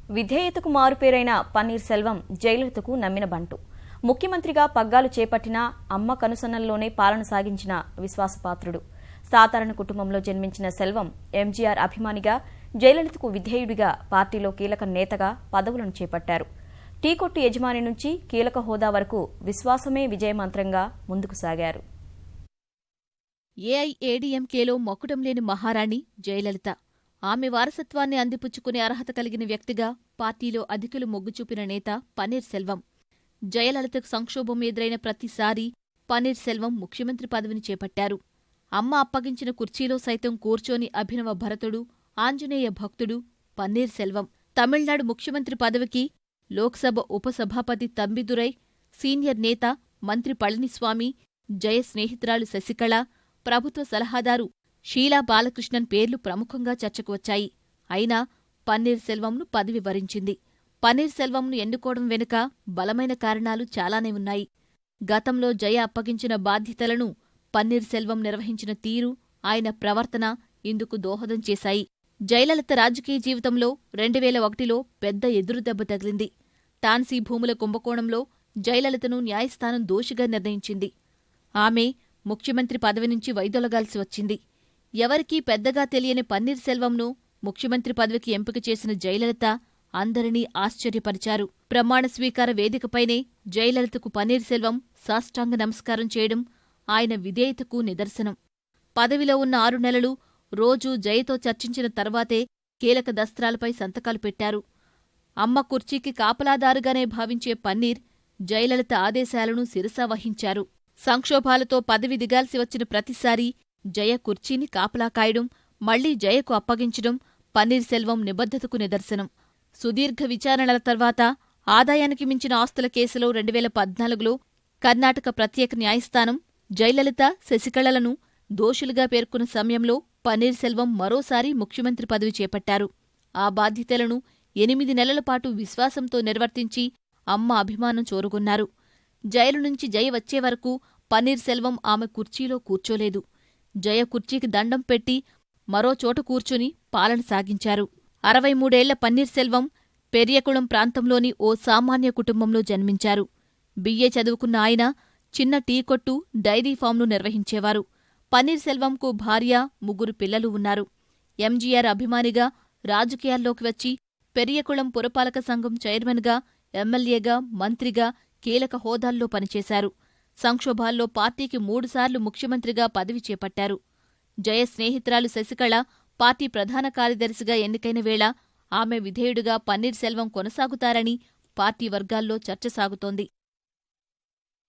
విధేయతకు మారుపేరైన పన్నీర్ సెల్వం జయలలితకు నమ్మిన బంటు. ముఖ్యమంత్రిగా పగ్గాలు చేపట్టిన అమ్మ కనుసన్నల్లోనే పాలన సాగించిన విశ్వాసపాత్రుడు. సాధారణ కుటుంబంలో జన్మించిన సెల్వం ఎంజీఆర్ అభిమానిగా, జయలలితకు విధేయుడిగా పార్టీలో కీలక నేతగా పదవులను చేపట్టారు. టీ కొట్టు యజమాని నుంచి కీలక హోదా వరకు విశ్వాసమే విజయమంత్రంగా ముందుకు సాగారు. ఏఐఏడీఎంకేలో మొక్కడం లేని మహారాణి జయలలిత. ఆమె వారసత్వాన్ని అందిపుచ్చుకునే అర్హత కలిగిన వ్యక్తిగా పార్టీలో అధికులు మొగ్గుచూపిన నేత పన్నీర్ సెల్వం. జయలలితకు సంక్షోభం ఎదురైన ప్రతిసారీ పన్నీర్ సెల్వం ముఖ్యమంత్రి పదవిని చేపట్టారు. అమ్మ అప్పగించిన కుర్చీలో సైతం కూర్చోని అభినవ భరతుడు, ఆంజనేయ భక్తుడు పన్నీర్ సెల్వం. తమిళనాడు ముఖ్యమంత్రి పదవికి లోక్సభ ఉపసభాపతి తంబిదురై, సీనియర్ నేత మంత్రి పళనిస్వామి, జయ స్నేహితురాలు శశికళ, ప్రభుత్వ సలహాదారు షీలా బాలకృష్ణన్ పేర్లు ప్రముఖంగా చర్చకు వచ్చాయి. అయినా పన్నీర్ సెల్వంను పదవి వరించింది. పన్నీర్ సెల్వంను ఎన్నుకోవడం వెనుక బలమైన కారణాలు చాలానే ఉన్నాయి. గతంలో జయ అప్పగించిన బాధ్యతలను పన్నీర్ సెల్వం నిర్వహించిన తీరు, ఆయన ప్రవర్తన ఇందుకు దోహదం చేశాయి. జయలలిత రాజకీయ జీవితంలో 2001లో పెద్ద ఎదురుదెబ్బ తగిలింది. టాన్సీ భూముల కుంభకోణంలో జయలలితను న్యాయస్థానం దోషిగా నిర్ణయించింది. ఆమె ముఖ్యమంత్రి పదవి నుంచి వైదొలగాల్సి వచ్చింది. ఎవరికీ పెద్దగా తెలియని పన్నీర్ సెల్వంను ముఖ్యమంత్రి పదవికి ఎంపిక చేసిన జయలలిత అందరినీ ఆశ్చర్యపరిచారు. ప్రమాణ స్వీకార వేదికపైనే జయలలితకు పన్నీర్ సెల్వం సాష్టాంగ నమస్కారం చేయడం ఆయన విధేయతకు నిదర్శనం. పదవిలో ఉన్న 6 నెలలు రోజూ జయతో చర్చించిన తర్వాతే కీలక దస్త్రాలపై సంతకాలు పెట్టారు. అమ్మ కుర్చీకి కాపలాదారుగానే భావించే పన్నీర్ జయలలిత ఆదేశాలను శిరసా వహించారు. సంక్షోభాలతో పదవి దిగాల్సి వచ్చిన ప్రతిసారీ జయ కుర్చీని కాపలా కాయడం, మళ్లీ జయకు అప్పగించడం పన్నీర్ సెల్వం నిబద్ధతకు నిదర్శనం. సుదీర్ఘ విచారణల తర్వాత ఆదాయానికి మించిన ఆస్తుల కేసులో 2014లో కర్ణాటక ప్రత్యేక న్యాయస్థానం జయలలిత, శశికళలను దోషులుగా పేర్కొన్న సమయంలో పన్నీర్ సెల్వం మరోసారి ముఖ్యమంత్రి పదవి చేపట్టారు. ఆ బాధ్యతలను 8 నెలల పాటు విశ్వాసంతో నిర్వర్తించి అమ్మ అభిమానం చూరగొన్నారు. జైలు నుంచి జయ వచ్చే వరకు పన్నీర్ సెల్వం ఆమె కుర్చీలో కూర్చోలేదు. జయ కుర్చీకి దండం పెట్టి మరో చోట కూర్చుని పాలన సాగించారు. 63 ఏళ్ల పన్నీర్ సెల్వం పెరియకుళం ప్రాంతంలోని ఓ సామాన్య కుటుంబంలో జన్మించారు. బిఏ చదువుకున్న ఆయన చిన్న టీ కొట్టు, డైరీ ఫామ్ను నిర్వహించేవారు. పన్నీర్ సెల్వంకు భార్య, 3 పిల్లలు ఉన్నారు. ఎంజీఆర్ అభిమానిగా రాజకీయాల్లోకి వచ్చి పెరియకుళం పురపాలక సంఘం చైర్మన్గా, ఎమ్మెల్యేగా, మంత్రిగా కీలక హోదాల్లో పనిచేశారు. సంక్షోభాల్లో పార్టీకి 3 సార్లు ముఖ్యమంత్రిగా పదవి చేపట్టారు. జయ స్నేహితురాలు శశికళ పార్టీ ప్రధాన కార్యదర్శిగా ఎన్నికైన వేళ ఆమె విధేయుడిగా పన్నీర్ సెల్వం కొనసాగుతారని పార్టీ వర్గాల్లో చర్చ సాగుతోంది.